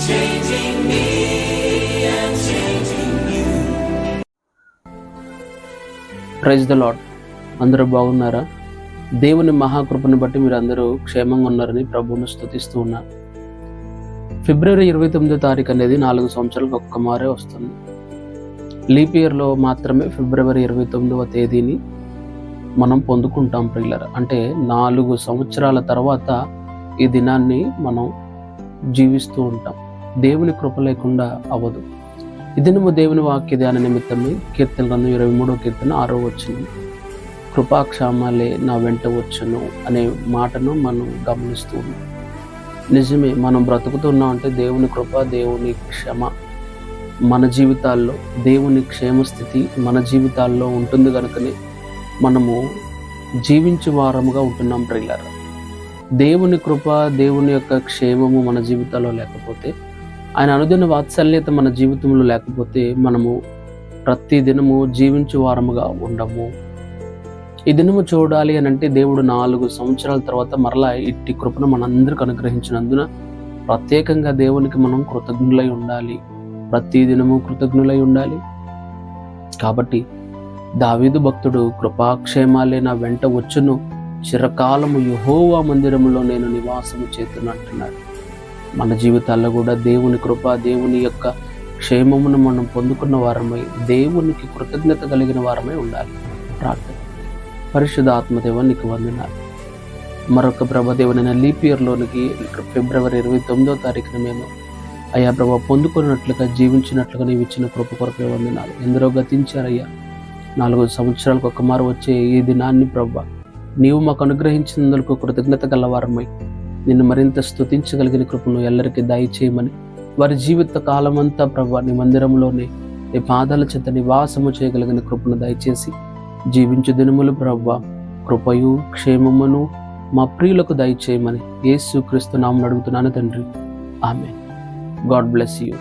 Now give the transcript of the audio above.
changing me and changing you. Praise the Lord. అందరూ బాగున్నారా? దేవుని మహాకృపను బట్టి మీరు అందరూ క్షేమంగా ఉన్నారని ప్రభువును స్తుతిస్తూ ఉన్నారు. ఫిబ్రవరి 29వ తారీఖు అనేది 4 సంవత్సరాలకు ఒక్క మారే వస్తుంది. లీప్ ఇయర్లో మాత్రమే ఫిబ్రవరి 29వ తేదీని మనం పొందుకుంటాం ప్రియులారా. అంటే 4 సంవత్సరాల తర్వాత ఈ దినాన్ని మనం జీవిస్తూ ఉంటాం. దేవుని కృప లేకుండా అవ్వదు. ఈ దినము దేవుని వాక్య ధ్యాన నిమిత్తమై కీర్తన గ్రంథం 23వ కీర్తన 6వ వచనం, కృపాక్షేమాలే నా వెంట వచ్చును అనే మాటను మనం గమనిస్తూ ఉన్నాం. నిజమే, మనం బ్రతుకుతున్నాం అంటే దేవుని కృప, దేవుని క్షమ మన జీవితాల్లో, దేవుని క్షేమస్థితి మన జీవితాల్లో ఉంటుంది కనుకనే మనము జీవించే వారముగా ఉంటున్నాం ప్రియులారా. దేవుని కృప, దేవుని యొక్క క్షేమము మన జీవితాల్లో లేకపోతే, ఆయన అనుదిన వాత్సల్యత మన జీవితంలో లేకపోతే మనము ప్రతి దినము జీవించే వారముగా ఉండము. ఈ దినము చూడాలి అని అంటే దేవుడు 4 సంవత్సరాల తర్వాత మరలా ఇట్టి కృపను మనందరికి అనుగ్రహించినందున ప్రత్యేకంగా దేవునికి మనం కృతజ్ఞులై ఉండాలి. ప్రతి దినము కృతజ్ఞులై ఉండాలి. కాబట్టి దావీదు భక్తుడు కృపాక్షేమాలే నా వెంట వచ్చును, చిరకాలము యెహోవా మందిరములో నేను నివాసము చేతును అంటున్నాడు. మన జీవితాల్లో కూడా దేవుని కృప, దేవుని యొక్క క్షేమమును మనం పొందుకున్న వారమై, దేవునికి కృతజ్ఞత కలిగిన వారమై ఉండాలి. ప్రార్థన. పరిశుద్ధ ఆత్మదేవ నీకు వందనాలు. మరొక ప్రభాదేవనైనా లీప్ ఇయర్లోనికి ఫిబ్రవరి 29వ తారీఖున మేము అయ్యా ప్రభా పొందుకున్నట్లుగా, జీవించినట్లుగా నీవు ఇచ్చిన కృప కొరకే వందనాలు. ఎందరో గతించారయ్యా. 4 సంవత్సరాలకు ఒక్క మారు వచ్చే ఈ దినాన్ని ప్రభా నీవు మాకు అనుగ్రహించినందుకు కృతజ్ఞత గలవారమై నిన్ను మరింత స్తుతించగలిగిన కృపను ఎల్లరికీ దయచేయమని, వారి జీవిత కాలమంతా ప్రభా నీ మందిరంలోనే నీ పాదాల చెంత నివాసము చేయగలిగిన కృపను దయచేసి జీవించు దినములు ప్రభా కృపయు క్షేమమును మా ప్రియులకు దయచేయమని యేసు క్రీస్తు నామమున అడుగుతున్నాను తండ్రి. ఆమేన్. God bless you.